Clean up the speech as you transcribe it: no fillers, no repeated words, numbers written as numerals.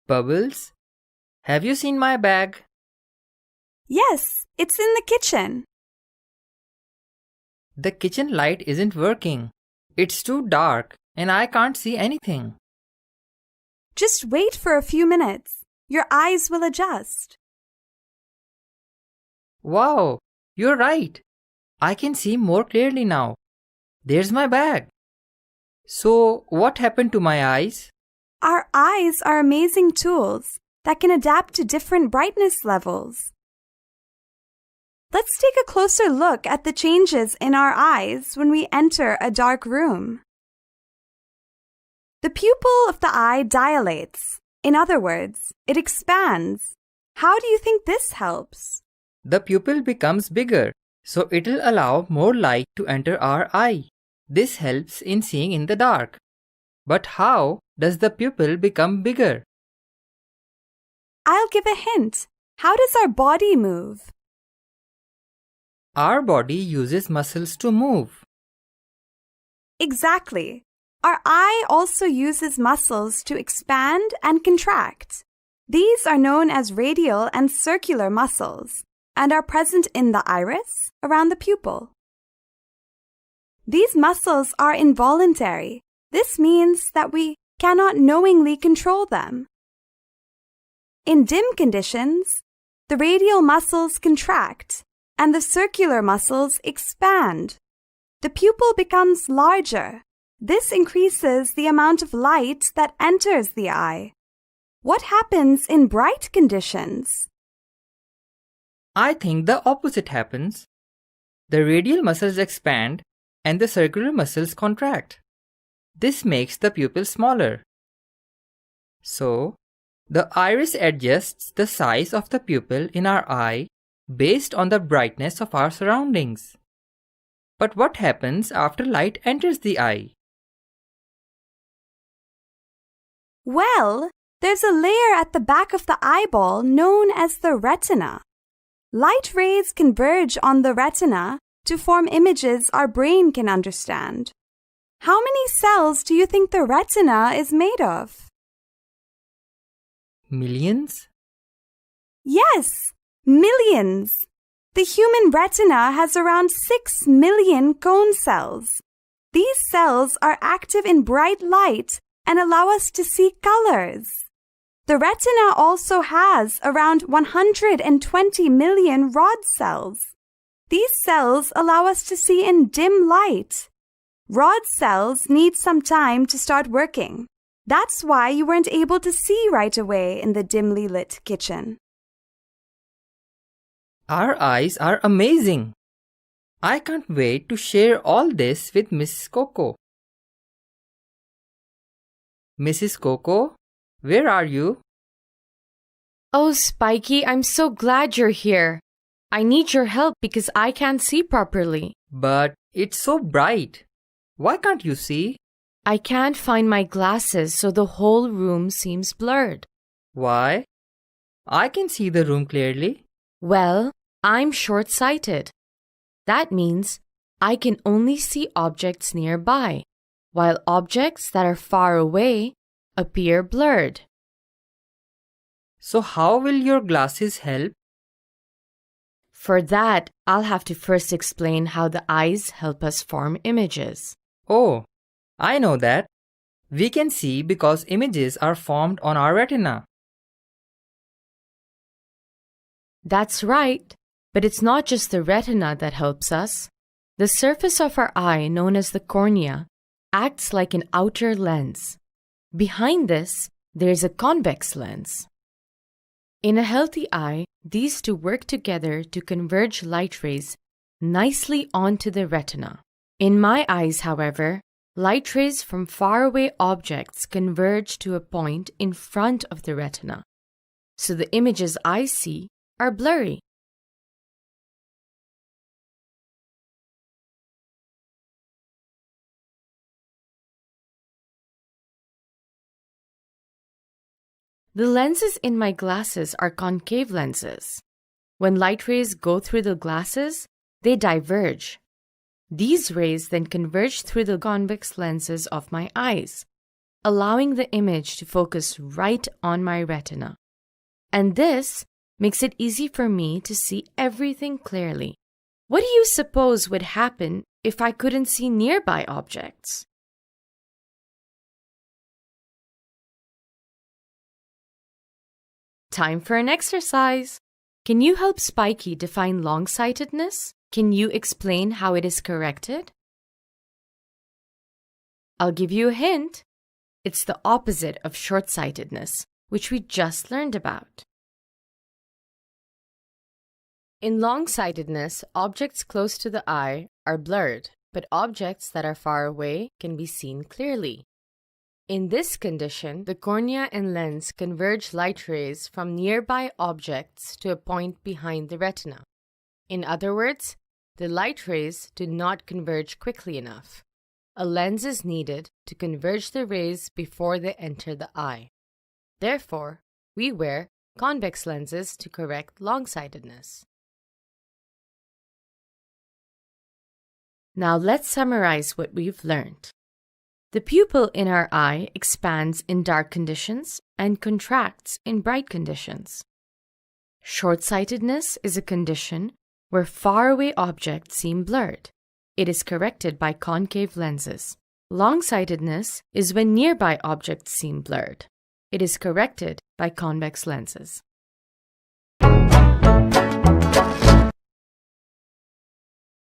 Bubbles, have you seen my bag? Yes, it's in the kitchen. The kitchen light isn't working. It's too dark and I can't see anything. Just wait for a few minutes. Your eyes will adjust. Wow, you're right. I can see more clearly now. There's my bag. So, what happened to my eyes? Our eyes are amazing tools that can adapt to different brightness levels. Let's take a closer look at the changes in our eyes when we enter a dark room. The pupil of the eye dilates. In other words, it expands. How do you think this helps? The pupil becomes bigger, so it'll allow more light to enter our eye. This helps in seeing in the dark. But how does the pupil become bigger? I'll give a hint. How does our body move? Our body uses muscles to move. Exactly. Our eye also uses muscles to expand and contract. These are known as radial and circular muscles and are present in the iris around the pupil. These muscles are involuntary. This means that we cannot knowingly control them. In dim conditions, the radial muscles contract and the circular muscles expand. The pupil becomes larger. This increases the amount of light that enters the eye. What happens in bright conditions? I think the opposite happens. The radial muscles expand and the circular muscles contract. This makes the pupil smaller. So, the iris adjusts the size of the pupil in our eye based on the brightness of our surroundings. But what happens after light enters the eye? Well, there's a layer at the back of the eyeball known as the retina. Light rays converge on the retina to form images our brain can understand. How many cells do you think the retina is made of? Millions? Yes, millions. The human retina has around 6 million cone cells. These cells are active in bright light and allow us to see colors. The retina also has around 120 million rod cells. These cells allow us to see in dim light. Rod cells need some time to start working. That's why you weren't able to see right away in the dimly lit kitchen. Our eyes are amazing. I can't wait to share all this with Miss Coco. Mrs. Coco, where are you? Oh, Spiky, I'm so glad you're here. I need your help because I can't see properly. But it's so bright. Why can't you see? I can't find my glasses, so the whole room seems blurred. Why? I can see the room clearly. Well, I'm short-sighted. That means I can only see objects nearby, while objects that are far away appear blurred. So how will your glasses help? For that, I'll have to first explain how the eyes help us form images. Oh, I know that. We can see because images are formed on our retina. That's right, but it's not just the retina that helps us. The surface of our eye, known as the cornea, acts like an outer lens. Behind this, there's a convex lens. In a healthy eye, these two work together to converge light rays nicely onto the retina. In my eyes, however, light rays from faraway objects converge to a point in front of the retina, so the images I see are blurry. The lenses in my glasses are concave lenses. When light rays go through the glasses, they diverge. These rays then converge through the convex lenses of my eyes. allowing the image to focus right on my retina. And this makes it easy for me to see everything clearly. What do you suppose would happen if I couldn't see nearby objects? Time for an exercise. Can you help Spiky define long-sightedness? Can you explain how it is corrected? I'll give you a hint. It's the opposite of short-sightedness, which we just learned about. In long-sightedness, objects close to the eye are blurred, but objects that are far away can be seen clearly. In this condition, the cornea and lens converge light rays from nearby objects to a point behind the retina. In other words, the light rays do not converge quickly enough. A lens is needed to converge the rays before they enter the eye. Therefore, we wear convex lenses to correct long-sightedness. Now let's summarize what we've learned. The pupil in our eye expands in dark conditions and contracts in bright conditions. Short-sightedness is a condition where faraway objects seem blurred. It is corrected by concave lenses. Long-sightedness is when nearby objects seem blurred. It is corrected by convex lenses.